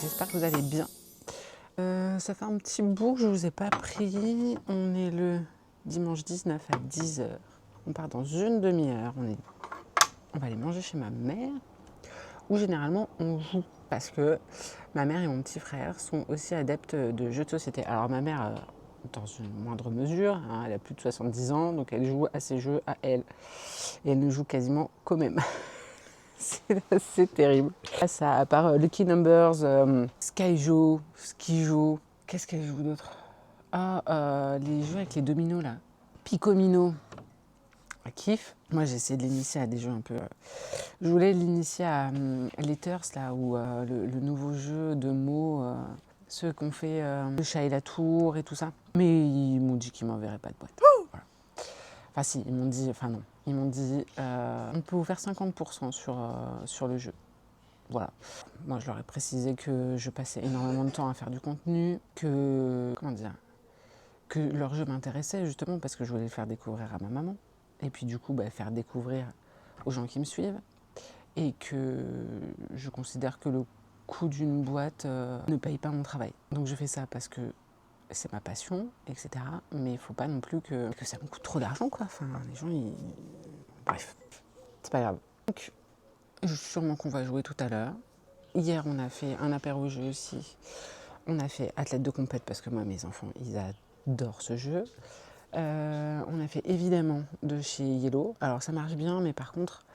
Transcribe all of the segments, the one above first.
j'espère que vous allez bien. Ça fait un petit bout que je ne vous ai pas pris. On est le dimanche 19 à 10h. On part dans une demi-heure. On va aller manger chez ma mère, où généralement on joue. Parce que ma mère et mon petit frère sont aussi adeptes de jeux de société. Alors ma mère, dans une moindre mesure, hein, elle a plus de 70 ans, donc elle joue à ses jeux à elle. Et elle ne joue quasiment qu'au même. C'est terrible. Ça, à part Lucky Numbers, Skyjo, Skijo, qu'est-ce qu'elle joue d'autre? Ah, les jeux avec les dominos là. Picomino. Elle kiffe. Moi j'ai essayé de l'initier à des jeux un peu. Je voulais l'initier à Letters là, ou le nouveau jeu de mots, ceux qu'on fait le chat et la tour et tout ça. Mais ils m'ont dit qu'ils m'enverraient pas de boîte. Voilà. Enfin si, ils m'ont dit, enfin non, ils m'ont dit on peut vous faire 50% sur le jeu. Voilà. Moi je leur ai précisé que je passais énormément de temps à faire du contenu, que, comment dire, que leur jeu m'intéressait justement parce que je voulais le faire découvrir à ma maman. Et puis du coup, faire découvrir aux gens qui me suivent. Et que je considère que le coût d'une boîte ne paye pas mon travail. Donc je fais ça parce que c'est ma passion, etc. Mais il ne faut pas non plus que ça me coûte trop d'argent, quoi. Enfin, les gens, ils... Bref, c'est pas grave. Donc, sûrement qu'on va jouer tout à l'heure. Hier, on a fait un apéro jeu aussi. On a fait athlète de compète parce que moi, mes enfants, ils adorent ce jeu. On a fait évidemment de chez Yellow. Alors ça marche bien, mais par contre,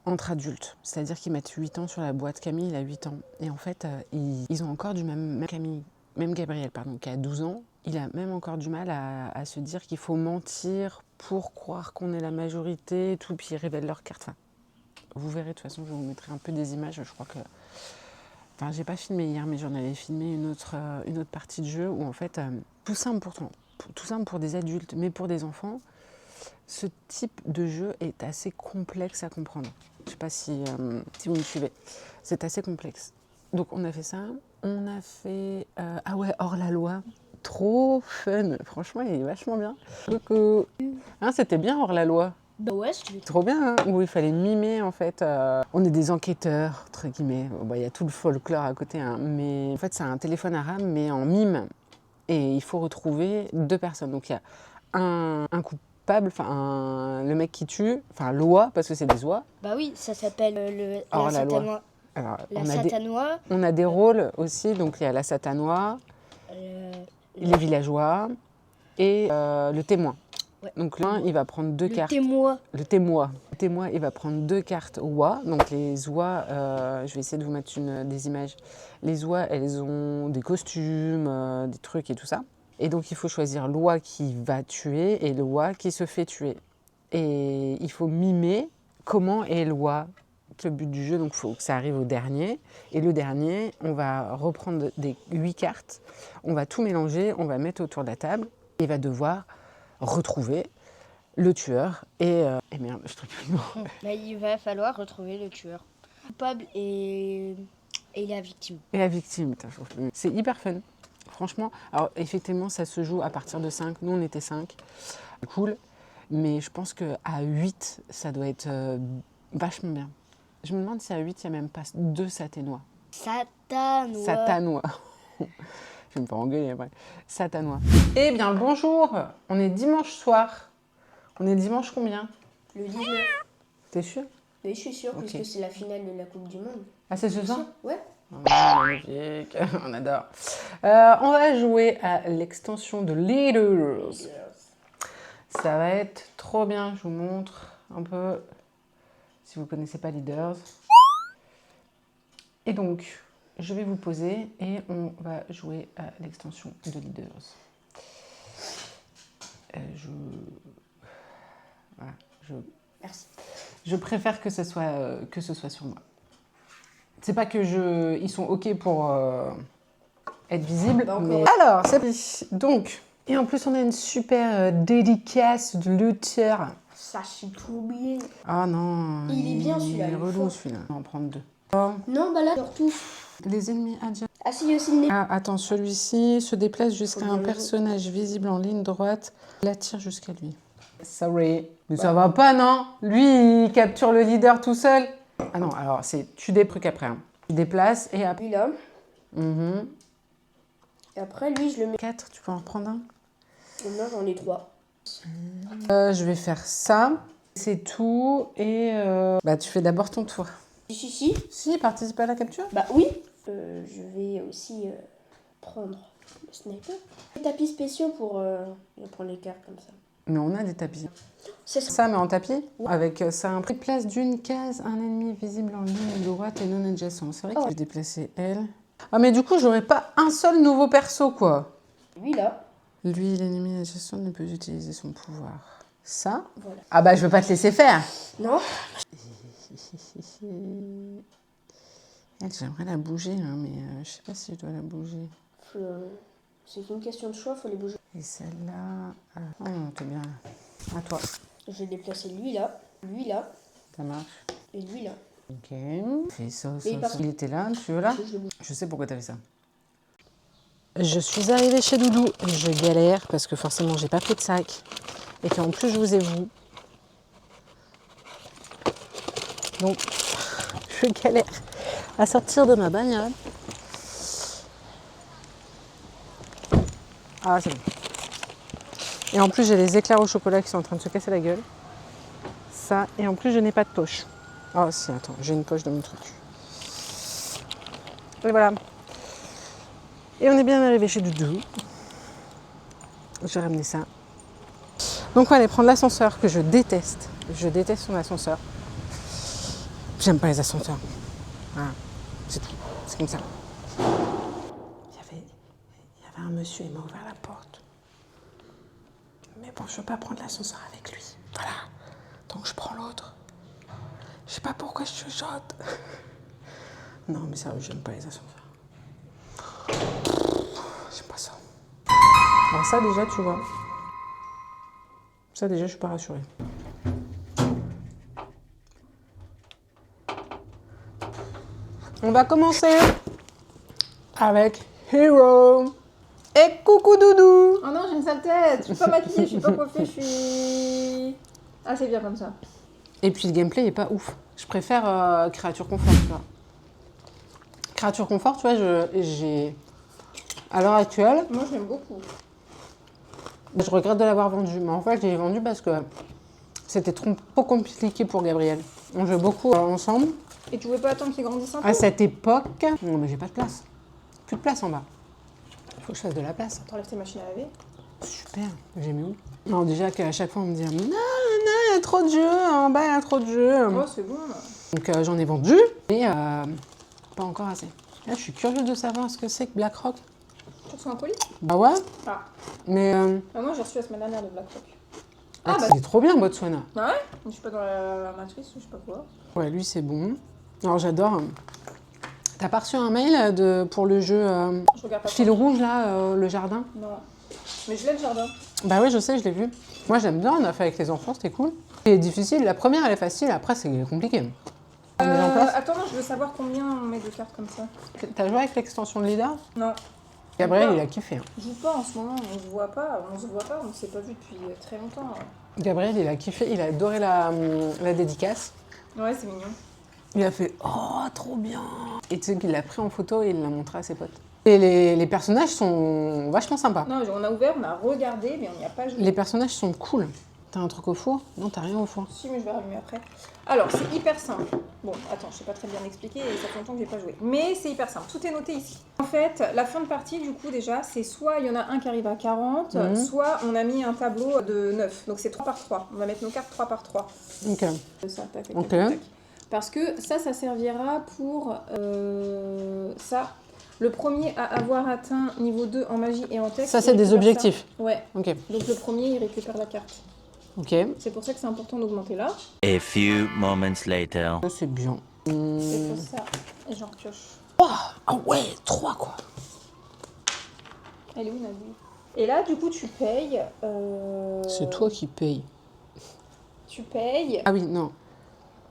entre adultes. C'est-à-dire qu'ils mettent 8 ans sur la boîte. Camille, il a 8 ans. Et en fait, ils ont encore du même Camille, même Gabriel, pardon, qui a 12 ans. Il a même encore du mal à se dire qu'il faut mentir pour croire qu'on est la majorité et tout, puis ils révèlent leurs cartes. Enfin, vous verrez, de toute façon, je vous mettrai un peu des images. Je crois que... Enfin, j'ai pas filmé hier, mais j'en avais filmé une autre partie de jeu où en fait, tout simple pourtant, tout simple pour des adultes, mais pour des enfants, ce type de jeu est assez complexe à comprendre. Je ne sais pas si vous me suivez. C'est assez complexe. Donc on a fait ça. On a fait... ah ouais, Hors la loi. Trop fun. Franchement, il est vachement bien. Donc, hein, c'était bien Hors la loi. Bah ouais, c'était Trop bien, hein, où il fallait mimer en fait. On est des enquêteurs, entre guillemets. Bon, y a tout le folklore à côté, hein, mais en fait c'est un téléphone arabe, mais en mime. Et il faut retrouver 2 personnes. Donc il y a un coupable, le mec qui tue, enfin l'oie, parce que c'est des oies. Bah oui, ça s'appelle Hors la la loi. satanoie. Alors, La satanoie, on a des rôles aussi, donc il y a la satanoie, les villageois et le témoin. Ouais. Donc l'un, il va prendre 2 cartes. témoin. Le témoin. Le témoin, il va prendre 2 cartes oies. Donc les oies, je vais essayer de vous mettre des images. Les oies, elles ont des costumes, des trucs et tout ça. Et donc il faut choisir l'oie qui va tuer et l'oie qui se fait tuer. Et il faut mimer comment est l'oie. Le but du jeu, donc il faut que ça arrive au dernier. Et le dernier, on va reprendre des 8 cartes, on va tout mélanger, on va mettre autour de la table. Et il va devoir retrouver le tueur et merde, je trouve plus le nom. Bah, il va falloir retrouver le tueur. Coupable et la victime. Et la victime, putain, je trouve plus. C'est hyper fun, franchement. Alors effectivement, ça se joue à partir de 5. Nous, on était 5. Cool. Mais je pense qu'à 8, ça doit être vachement bien. Je me demande si à 8, il n'y a même pas 2 satanois. Satanois. Satanois. Je vais me faire engueuler après. Satanois. Eh bien, le bonjour. On est dimanche soir. On est dimanche combien? Le 19. T'es sûr? Oui, je suis sûre, Ok. puisque c'est la finale de la Coupe du Monde. Ah, c'est ce soir? Ouais. Oh, magnifique, on adore. On va jouer à l'extension de Leaders. Ça va être trop bien, je vous montre un peu, si vous ne connaissez pas Leaders. Et donc, je vais vous poser et on va jouer à l'extension de Leaders. Voilà, Merci. je préfère que ce soit sur moi. C'est pas que ils sont OK pour être visibles, mais... Alors, c'est parti. Donc, et en plus, on a une super dédicace de lutteur. Ça, j'ai tout oublié. Ah non, Il est bien, celui-là, il est il est relou fort. celui-là. On va en prendre 2. Non, bah là, surtout. Les ennemis adjacents. Ah si, il y a aussi le nez. Ah, attends, celui-ci se déplace jusqu'à Faut un bien personnage visible en ligne droite. Il attire jusqu'à lui. Sorry. Mais ça va pas, non? Lui, il capture le leader tout seul. Ah non, alors c'est tu des trucs après. Hein. Tu déplaces et après. Lui là. Mhm. Et après, lui, je le mets. 4, tu peux en prendre un? Là, j'en ai 3. Je vais faire ça. C'est tout. Et bah, tu fais d'abord ton tour. Si. Si, participe à la capture. Bah oui. Je vais aussi prendre le sniper. Des tapis spéciaux pour prendre les cartes comme ça. Mais on a des tapis. C'est ça. Ça, mais en tapis. Avec ça, un prix de place d'une case, un ennemi visible en ligne droite et non adjacent. C'est vrai que je vais déplacer elle. Ah, mais du coup, j'aurais pas un seul nouveau perso, quoi. Lui, là. Lui, l'ennemi adjacent ne peut utiliser son pouvoir. Ça. Voilà. Ah bah, je veux pas te laisser faire. Non. Elle, j'aimerais la bouger, hein, mais je sais pas si je dois la bouger. C'est une question de choix, faut les bouger. Et celle-là... Oh non, t'es bien là. À toi. Je vais déplacer lui là, Ça marche. et lui là. Ok. Fais ça, Mais ça. Il était là, tu veux là? Je le bouge. Je sais pourquoi t'as fait ça. Je suis arrivée chez Doudou. Je galère parce que forcément, j'ai pas pris de sac. Et qu'en plus, je vous ai vu. Donc, je galère à sortir de ma bagnole. Ah, c'est bon. Et en plus, j'ai les éclairs au chocolat qui sont en train de se casser la gueule. Ça, et en plus, je n'ai pas de poche. Oh, si, attends, j'ai une poche dans mon truc. Et voilà. Et on est bien arrivé chez Doudou. J'ai ramené ça. Donc, on va aller prendre l'ascenseur que je déteste. Je déteste son ascenseur. J'aime pas les ascenseurs. Voilà, c'est tout. C'est comme ça. Il y avait un monsieur, il m'a ouvert la porte. Mais bon, je veux pas prendre l'ascenseur avec lui. Voilà. Donc je prends l'autre. Je sais pas pourquoi je chuchote. Non, mais sérieux, j'aime pas les ascenseurs. J'aime pas ça. Alors ça déjà, tu vois. Ça déjà, je suis pas rassurée. On va commencer avec Hero. Et coucou Doudou. Oh non, j'ai une sale tête, je suis pas maquillée, je suis pas coiffée, je suis... Ah, c'est bien comme ça. Et puis le gameplay est pas ouf. Je préfère Créature Confort, tu vois. Créature Confort, tu vois, j'ai... À l'heure actuelle, Moi, j'aime beaucoup. je regrette de l'avoir vendu. Mais en fait, je l'ai vendu parce que c'était trop compliqué pour Gabriel. On jouait beaucoup ensemble. Et tu pouvais pas attendre qu'il grandisse un peu? À cette époque... Non, mais j'ai pas de place. Plus de place en bas. Il faut que je fasse de la place. T'enlèves tes machines à laver? Super, j'ai mis où? Non, déjà qu'à chaque fois, on me dit « Non, il y a trop de jeux, en bas, il y a trop de jeux. » Oh, c'est bon. Donc j'en ai vendu, mais pas encore assez. Là, je suis curieuse de savoir ce que c'est que BlackRock. Tu reçois un colis? Bah ouais, Ah. mais Ah, moi, j'ai reçu la semaine dernière de BlackRock. ah, bah c'est trop bien, Botswana. Ah ouais? Je suis pas dans la matrice ou je sais pas quoi. Ouais, lui, c'est bon. Alors, j'adore. T'as pas reçu un mail pour le jeu Je regarde pas. Fil rouge, là, le jardin? Non. Mais je l'ai le jardin. Bah oui, je sais, je l'ai vu. Moi, j'aime bien, on a fait avec les enfants, c'était cool. C'est difficile, la première, elle est facile, après, c'est compliqué. On met en place. Attends, non, je veux savoir combien on met de cartes comme ça. T'as joué avec l'extension de leader? Non. Gabriel, Pourquoi? il a kiffé. Hein. Je joue pas en ce moment, on se voit pas, on s'est pas vu depuis très longtemps. Gabriel, il a kiffé, il a adoré la dédicace. Ouais, c'est mignon. Il a fait « Oh, trop bien !» Et tu sais qu'il l'a pris en photo et il l'a montré à ses potes. Et les personnages sont vachement sympas. Non, on a ouvert, on a regardé, mais on n'y a pas joué. Les personnages sont cool. T'as un truc au four? Non, t'as rien au four. Si, mais je vais rallumer après. Alors, c'est hyper simple. Bon, attends, je sais pas très bien expliquer et ça fait longtemps que j'ai pas joué. Mais c'est hyper simple, tout est noté ici. En fait, la fin de partie, du coup, déjà, c'est soit il y en a un qui arrive à 40, soit on a mis un tableau de 9. Donc c'est 3 par 3. On va mettre nos cartes 3 par 3. Ok. Ça, tac, tac, Ok. tac, tac. Parce que ça servira pour ça. Le premier à avoir atteint niveau 2 en magie et en texte. Ça, c'est il des récupère objectifs. ça. Ouais. Ok. Donc le premier, il récupère la carte. Ok. C'est pour ça que c'est important d'augmenter là. A few moments later. Ça, c'est bien. C'est pour ça. Et j'en pioche. Ah ouais, 3 quoi. Elle est où, Nabil? Et là, du coup, tu payes. C'est toi qui payes. Tu payes. Ah oui, non.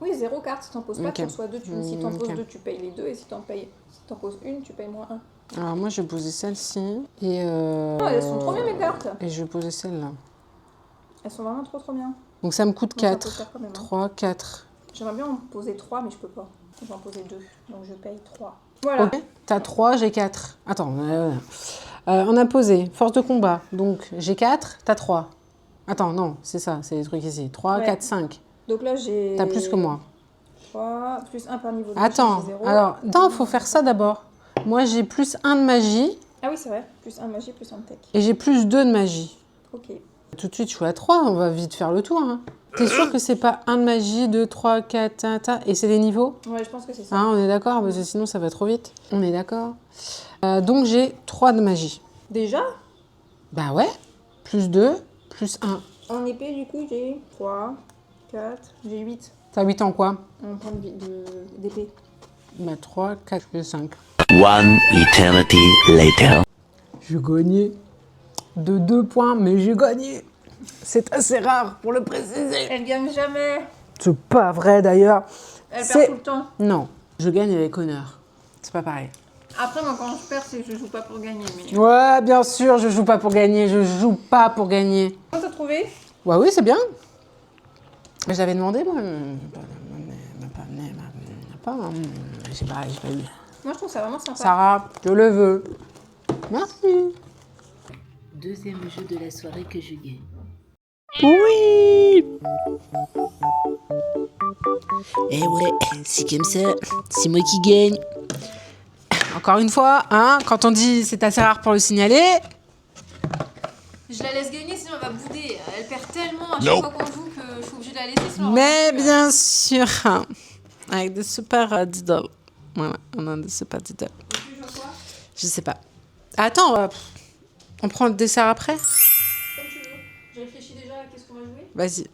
Oui, 0 carte. Si t'en poses pas, Ok. tu reçois 2. Si t'en poses Ok. 2, tu payes les 2. Et si t'en poses une, tu payes moins 1. Alors moi, je vais poser celle-ci. Et Oh, elles sont trop bien, mes cartes. Et je vais poser celle-là. Elles sont vraiment trop bien. Donc ça me coûte Donc, ça peut 4. faire quand même, hein. 3, 4. J'aimerais bien en poser 3, mais je peux pas. Je vais en poser 2, donc je paye 3. Voilà. Ok, t'as 3, j'ai 4. Attends, on a posé force de combat, donc j'ai 4, t'as 3. Attends, non, c'est ça, c'est les trucs ici. 3, Ouais. 4, 5. Donc là, j'ai... T'as plus que moi. 3, plus 1 par niveau de Attends, j'ai 0. alors, attends, faut faire ça d'abord. Moi, j'ai plus 1 de magie Ah oui, c'est vrai. Plus 1 magie, plus 1 tech. et j'ai plus 2 de magie. Ok. Tout de suite, je suis à 3, on va vite faire le tour. Hein. T'es sûr que c'est pas 1 de magie, 2, 3, 4, et c'est les niveaux? Ouais, je pense que c'est ça. Hein, on est d'accord? Parce que sinon, ça va trop vite. On est d'accord. Donc, j'ai 3 de magie. Déjà? Bah ouais. Plus 2, plus 1. En épée, du coup, j'ai 3, 4, j'ai 8 T'as 8 en quoi? en point d'épée. Bah 3, 4, 5. One eternity later. J'ai gagné de 2 points, mais j'ai gagné. C'est assez rare pour le préciser. Elle gagne jamais. C'est pas vrai d'ailleurs. Elle C'est- perd tout le temps. Non, je gagne avec honneur. C'est pas pareil. Après, moi, quand je perds, c'est que je joue pas pour gagner. Mais... Ouais, bien sûr, je joue pas pour gagner. Je joue pas pour gagner. Comment t'as trouvé? Ouais, oui, c'est bien. J'avais demandé, moi. J'ai pas eu. Moi, je trouve ça vraiment sympa. Sarah, je le veux. Merci. Deuxième jeu de la soirée que je gagne. Oui. Eh ouais, c'est comme ça, c'est moi qui gagne. Encore une fois, hein, quand on dit c'est assez rare pour le signaler. Je la laisse gagner, sinon elle va bouder. Elle perd tellement à chaque fois qu'on joue que je suis obligée de la laisser. Sinon elle Mais rentre plus. bien sûr, avec des super diddles. Voilà, on a des super diddles. Je sais pas. Attends, on prend le dessert après? Comme tu veux. J'ai réfléchi déjà à qu'est-ce qu'on va jouer. Vas-y.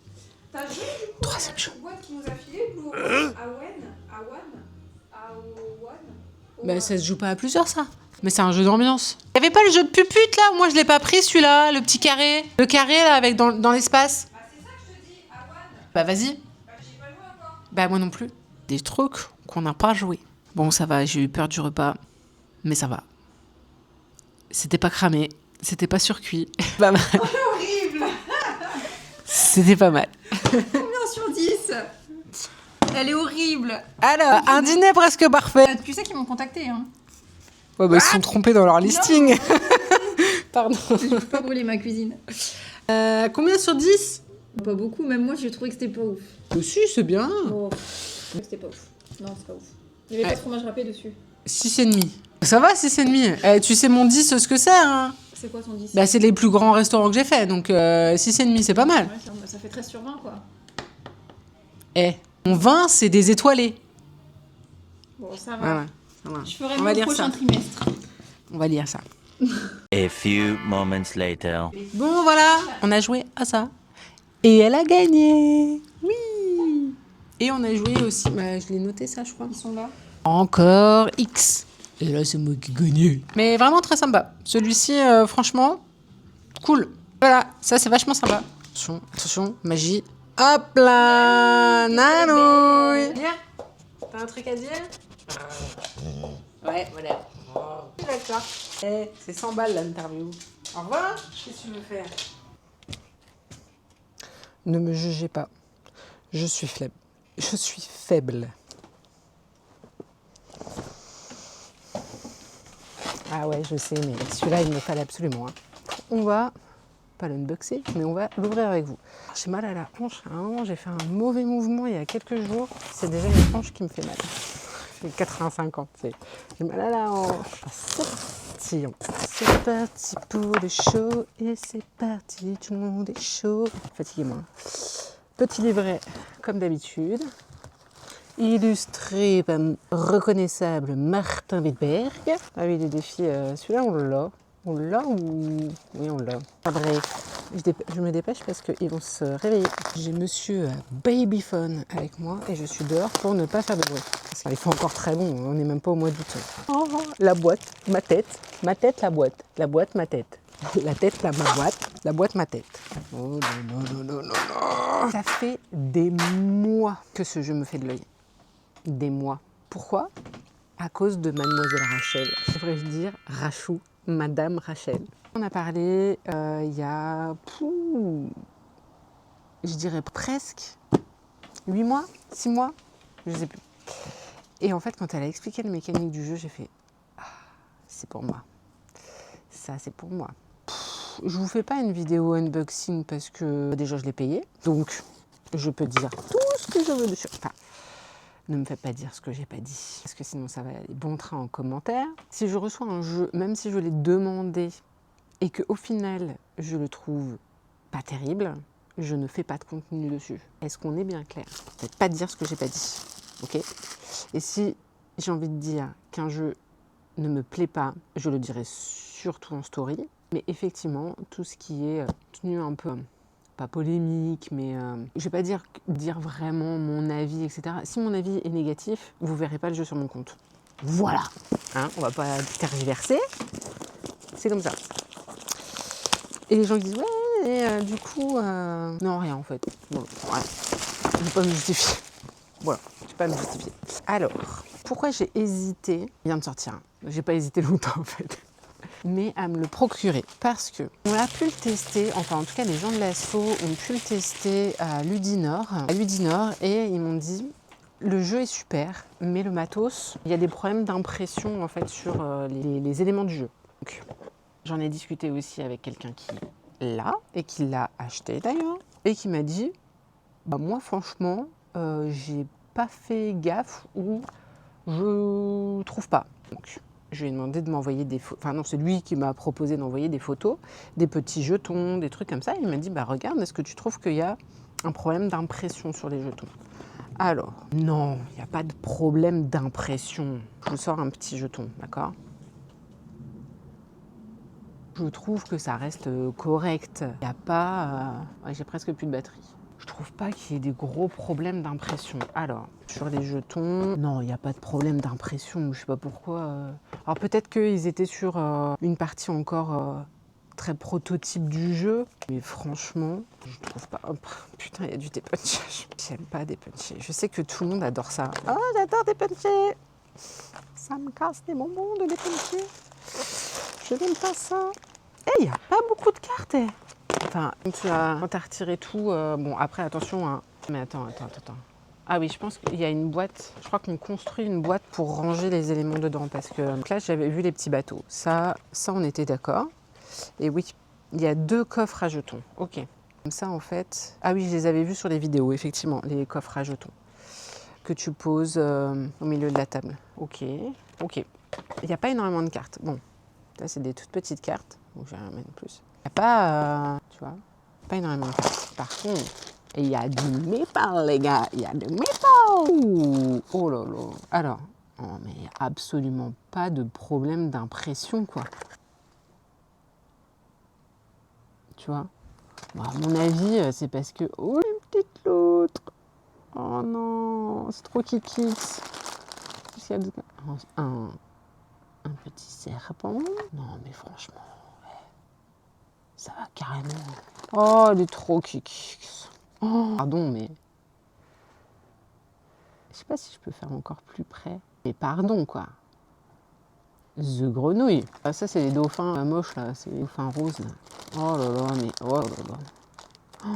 T'as joué du coup Troisième jeu. la boîte qui nous a filé Blue Awen Awan Bah, ça se joue pas à plusieurs, ça. Mais c'est un jeu d'ambiance. Y avait pas le jeu de pupute, là? Moi, je l'ai pas pris, celui-là, le petit carré. Le carré, là, avec dans l'espace. Bah c'est ça que je te dis, Awan. Bah, vas-y. Bah j'ai pas joué encore. Bah, moi non plus. Des trucs qu'on n'a pas joué. Bon, ça va, j'ai eu peur du repas. Mais ça va. C'était pas cramé. C'était pas surcuit. Pas mal. Horrible. C'était pas mal. Combien sur 10? Elle est horrible. Alors, un dîner presque parfait. Tu sais qu'ils m'ont contacté, hein. Ouais, bah, ils se sont trompés dans leur listing. Pardon. Je peux pas brûler ma cuisine. Combien sur 10? Pas beaucoup, même moi j'ai trouvé que c'était pas ouf. Si, c'est bien. Bon, c'était pas ouf. Non, c'est pas ouf. Il y avait pas de fromage râpé dessus. 6,5. Ça va, 6,5. Tu sais mon 10 ce que c'est, hein? C'est quoi ton 10? Bah, c'est les plus grands restaurants que j'ai fait, donc 6,5, c'est pas mal. Ouais, ça fait 13 sur 20, quoi. Mon 20, c'est des étoilés. Bon, ça va. Voilà. Ça va. Je ferai On va mon lire prochain ça. trimestre. On va lire ça. A few moments later. Bon, voilà, on a joué à ça. Et elle a gagné. Oui. Et on a joué aussi, bah, je l'ai noté ça, je crois. Ils sont là. Encore X. Et là, c'est moi qui gagne. Mais vraiment très sympa. Celui-ci, franchement, cool. Voilà, ça, c'est vachement sympa. Attention, attention, magie. Hop là, nanouille. T'as un truc à dire? Ouais, voilà. D'accord. C'est 100 balles l'interview. Au revoir. Qu'est-ce que tu veux faire? Ne me jugez pas. Je suis faible. Je suis faible. Ah ouais, je sais, mais celui-là, il me fallait absolument. Hein. On va, pas l'unboxer, mais on va l'ouvrir avec vous. J'ai mal à la hanche. À un moment, j'ai fait un mauvais mouvement il y a quelques jours. C'est déjà une hanche qui me fait mal. J'ai 85 ans. J'ai mal à la hanche. C'est parti. C'est parti pour le show. Et c'est parti, tout le monde est chaud. Fatiguez-moi. Petit livret, comme d'habitude. Illustré par reconnaissable Martin Wittberg. Ah oui, les défis, celui-là on l'a. On l'a ou... Oui, on l'a. Ah, bref, je me dépêche parce qu'ils vont se réveiller. J'ai monsieur Babyphone avec moi et je suis dehors pour ne pas faire de bruit. Parce qu'il fait encore très bon, on n'est même pas au mois d'août. Oh, la boîte, ma tête, la boîte, ma tête. La tête, ma boîte, la boîte, ma tête. Oh non. Ça fait des mois que ce jeu me fait de l'œil. Des mois. Pourquoi? À cause de Mademoiselle Rachel. Devrais-je dire Rachou, Madame Rachel. On a parlé il y a, je dirais presque 8 mois, 6 mois, je sais plus. Et en fait, quand elle a expliqué la mécanique du jeu, j'ai fait ah, c'est pour moi. Ça, c'est pour moi. Je vous fais pas une vidéo unboxing parce que déjà je l'ai payé. Donc, je peux dire tout ce que je veux dessus. Enfin, ne me faites pas dire ce que j'ai pas dit. Parce que sinon, ça va aller bon train en commentaire. Si je reçois un jeu, même si je l'ai demandé et qu'au final, je le trouve pas terrible, je ne fais pas de contenu dessus. Est-ce qu'on est bien clair? Ne faites pas dire ce que j'ai pas dit. Ok? Et si j'ai envie de dire qu'un jeu ne me plaît pas, je le dirai surtout en story. Mais effectivement, tout ce qui est tenu un peu, pas polémique, mais je vais pas dire vraiment mon avis, etc. Si mon avis est négatif, vous verrez pas le jeu sur mon compte. Voilà, hein, on va pas tergiverser, c'est comme ça. Et les gens qui disent ouais, et du coup, non rien en fait. Bon, ouais. Je vais pas me justifier. Voilà, je vais pas me justifier. Alors, pourquoi j'ai hésité? Il vient de sortir. Hein. J'ai pas hésité longtemps en fait. Mais à me le procurer parce que on a pu le tester, enfin en tout cas les gens de l'asso ont pu le tester à Ludinor, et ils m'ont dit le jeu est super, mais le matos, il y a des problèmes d'impression en fait sur les éléments du jeu. Donc, j'en ai discuté aussi avec quelqu'un qui l'a et qui l'a acheté d'ailleurs et qui m'a dit bah moi franchement j'ai pas fait gaffe ou je trouve pas. Donc, je lui ai demandé de m'envoyer des photos. Enfin non, c'est lui qui m'a proposé d'envoyer des photos, des petits jetons, des trucs comme ça. Il m'a dit, bah regarde, est-ce que tu trouves qu'il y a un problème d'impression sur les jetons? Alors, non, il n'y a pas de problème d'impression. Je vous sors un petit jeton, d'accord? Je trouve que ça reste correct. Il n'y a pas... ouais, j'ai presque plus de batterie. Je trouve pas qu'il y ait des gros problèmes d'impression. Alors, sur les jetons, non, il n'y a pas de problème d'impression. Je sais pas pourquoi. Alors peut-être qu'ils étaient sur une partie encore très prototype du jeu. Mais franchement, je trouve pas... Oh, putain, il y a du dépunchage. J'aime pas dépuncher. Je sais que tout le monde adore ça. Oh, j'adore dépuncher. Ça me casse des bonbons de dépuncher. Je n'aime pas ça. Eh, il n'y a pas beaucoup de cartes, eh. Enfin, quand tu as retiré tout, bon après attention, hein. Mais attends. Ah oui, je pense qu'il y a une boîte, je crois qu'on construit une boîte pour ranger les éléments dedans parce que là j'avais vu les petits bateaux, ça on était d'accord. Et oui, il y a 2 coffres à jetons, ok. Comme ça en fait, ah oui je les avais vus sur les vidéos, effectivement, les coffres à jetons que tu poses au milieu de la table. Ok. Il n'y a pas énormément de cartes, bon, ça c'est des toutes petites cartes, donc je vais en mettre plus. Il n'y a pas, tu vois, pas énormément de cartes. Par contre, il y a du métal, les gars. Il y a du métal. Oh là là. Alors, oh, mais il n'y a absolument pas de problème d'impression, quoi. Tu vois? Bon, à mon avis, c'est parce que... Oh, une petite l'autre. Oh non, c'est trop kiki. Un petit serpent. Non, mais franchement... Ça va carrément. Oh, elle est trop kiki. Oh, pardon, mais... Je sais pas si je peux faire encore plus près. Mais pardon, quoi. The grenouille. Ah, ça, c'est les dauphins moches, là. C'est les dauphins roses, là. Oh là là, mais... Oh là là. Oh,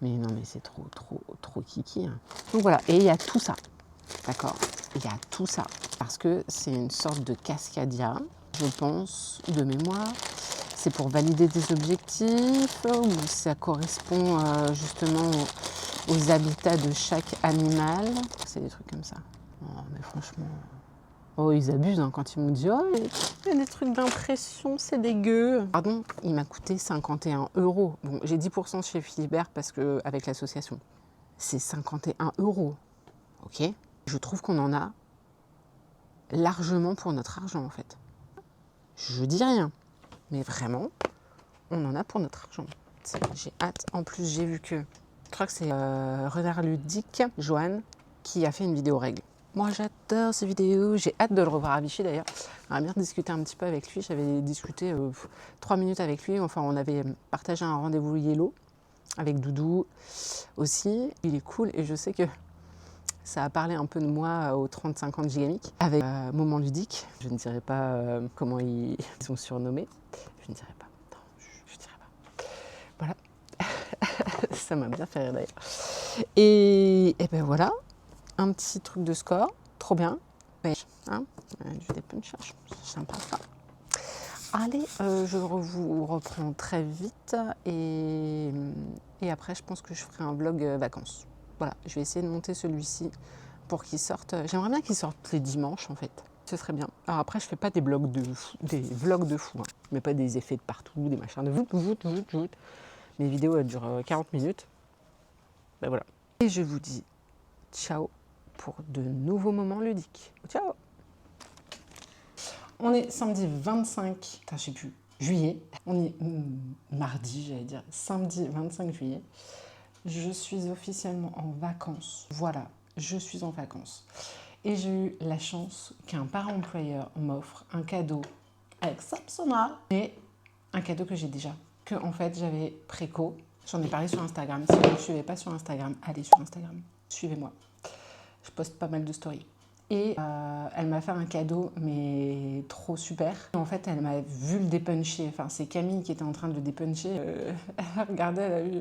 mais non, mais c'est trop kiki. Hein. Donc voilà, et il y a tout ça. D'accord? Il y a tout ça. Parce que c'est une sorte de Cascadia, je pense, de mémoire. C'est pour valider des objectifs ou ça correspond justement aux habitats de chaque animal. C'est des trucs comme ça. Oh, mais franchement... Oh, ils abusent hein, quand ils me disent « Oh, il y a des trucs d'impression, c'est dégueu !» Pardon, il m'a coûté 51 €. Bon, j'ai 10% chez Philibert parce qu'avec l'association. C'est 51 €. Ok? Je trouve qu'on en a largement pour notre argent, en fait. Je dis rien. Mais vraiment, on en a pour notre argent. J'ai hâte. En plus, j'ai vu que... Je crois que c'est Renard Ludique, Johan, qui a fait une vidéo règle. Moi, j'adore ces vidéos. J'ai hâte de le revoir à Vichy, d'ailleurs. J'aimerais bien discuter un petit peu avec lui. J'avais discuté 3 minutes avec lui. Enfin, on avait partagé un rendez-vous Yellow avec Doudou aussi. Il est cool et je sais que ça a parlé un peu de moi au 30-50 Gigamic avec Moment Ludique. Je ne dirai pas comment ils sont surnommés. Je ne dirai pas. Non, je ne dirai pas. Voilà. Ça m'a bien fait rire d'ailleurs. Et ben voilà, un petit truc de score, trop bien. pêche, hein, du dépunchage, c'est sympa ça. Allez, je vous reprends très vite et après je pense que je ferai un vlog vacances. Voilà, je vais essayer de monter celui-ci pour qu'il sorte. J'aimerais bien qu'il sorte les dimanches en fait. Ce serait bien. Alors après, je fais pas des vlogs de fou, hein. Je mets pas des effets de partout, des machins de voûte. Mes vidéos elles durent 40 minutes. Ben voilà. Et je vous dis ciao pour de nouveaux moments ludiques. Ciao. On est samedi 25, je sais plus, juillet. On est mardi, j'allais dire, samedi 25 juillet. Je suis officiellement en vacances. Voilà, je suis en vacances. Et j'ai eu la chance qu'un parent employeur m'offre un cadeau exceptionnel. Et un cadeau que j'ai déjà, que en fait j'avais préco. J'en ai parlé sur Instagram. Si vous ne me suivez pas sur Instagram, allez sur Instagram. Suivez-moi. Je poste pas mal de stories. Et elle m'a fait un cadeau, mais trop super. En fait, elle m'a vu le dépuncher. Enfin, c'est Camille qui était en train de le dépuncher. Elle regardait, elle a vu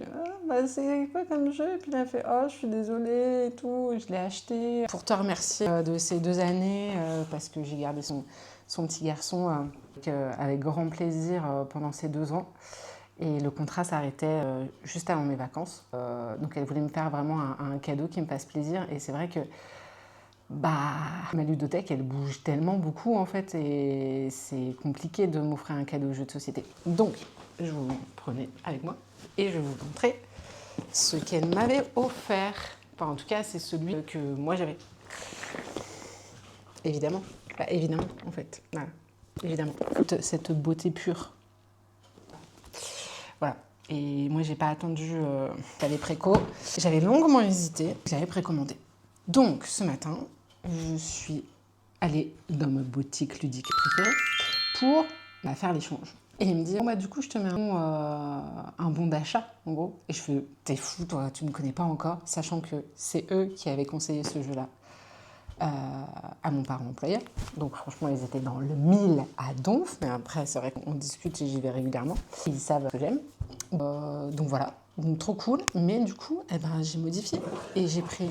c'est quoi comme jeu? Et puis elle a fait je suis désolée et tout. Je l'ai acheté pour te remercier de ces 2 années parce que j'ai gardé son petit garçon avec grand plaisir pendant ces 2 ans. Et le contrat s'arrêtait juste avant mes vacances. Donc elle voulait me faire vraiment un cadeau qui me fasse plaisir. Et c'est vrai que ma ludothèque, elle bouge tellement beaucoup en fait, et c'est compliqué de m'offrir un cadeau jeu de société. Donc, je vous prenais avec moi et je vais vous montrer ce qu'elle m'avait offert. Enfin, en tout cas, c'est celui que moi j'avais. Évidemment. Évidemment, en fait. Voilà. Évidemment. Cette beauté pure. Voilà. Et moi, j'ai pas attendu les préco. J'avais longuement hésité. J'avais précommandé. Donc, ce matin, je suis allée dans ma boutique ludique préférée pour faire l'échange. Et il me dit, du coup, je te mets un bon d'achat, en gros. Et je fais, t'es fou, toi, tu me connais pas encore, sachant que c'est eux qui avaient conseillé ce jeu-là à mon parent employeur. Donc, franchement, ils étaient dans le 1000 à donf. Mais après, c'est vrai qu'on discute et j'y vais régulièrement. Ils savent que j'aime. Donc, voilà. Donc, trop cool. Mais du coup, j'ai modifié. Et j'ai pris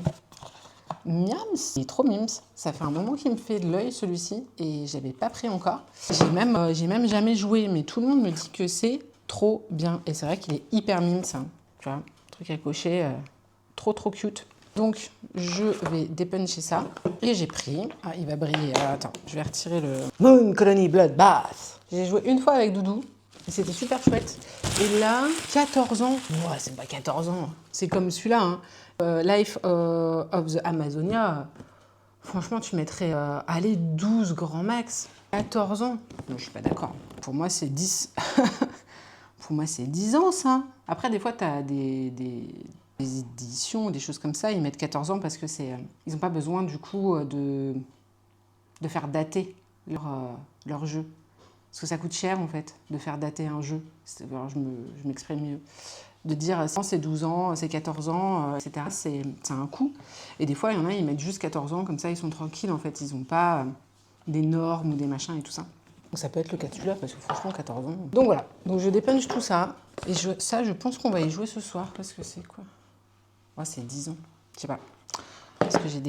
Miams, il est trop Mims. Ça fait un moment qu'il me fait de l'œil celui-ci et j'avais pas pris encore. J'ai même jamais joué, mais tout le monde me dit que c'est trop bien. Et c'est vrai qu'il est hyper Mims, hein. Tu vois, truc à cocher, trop cute. Donc je vais dépuncher ça et j'ai pris. Il va briller. Alors, attends, je vais retirer le Moon Colony Bloodbath. J'ai joué une fois avec Doudou. Et c'était super chouette. Et là, 14 ans. Ouais, c'est pas 14 ans. C'est comme celui-là, hein. Life of the Amazonia. Franchement, tu mettrais, 12 grand max. 14 ans. Non, je suis pas d'accord. Pour moi, c'est 10. Pour moi, c'est 10 ans, ça. Après, des fois, tu as des éditions, des choses comme ça. Ils mettent 14 ans parce que ils n'ont pas besoin, du coup, de faire dater leur jeu. Parce que ça coûte cher, en fait, de faire dater un jeu. Alors, je m'exprime mieux. De dire c'est 12 ans, c'est 14 ans, etc. C'est un coût. Et des fois, il y en a, ils mettent juste 14 ans, comme ça, ils sont tranquilles, en fait. Ils n'ont pas des normes ou des machins et tout ça. Donc ça peut être le cas de celui-là, parce que franchement, 14 ans... Donc voilà, donc je dépunche tout ça. Et ça, je pense qu'on va y jouer ce soir, parce que c'est quoi? Ouais, c'est 10 ans. Je sais pas. Parce que j'ai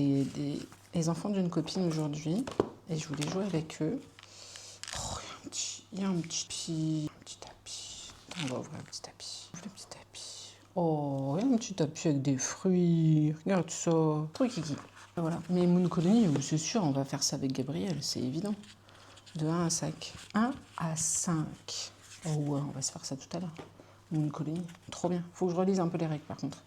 les enfants d'une copine aujourd'hui, et je voulais jouer avec eux. Oh, il y a un petit tapis. On va ouvrir le petit tapis. Le petit tapis. Oh, il y a un petit tapis avec des fruits. Regarde ça. Trop kiki. Voilà. Mais Moon Colony, c'est sûr, on va faire ça avec Gabriel, c'est évident. De 1 à 5. 1 à 5. Oh ouais, on va se faire ça tout à l'heure. Moon Colony, trop bien. Faut que je relise un peu les règles par contre.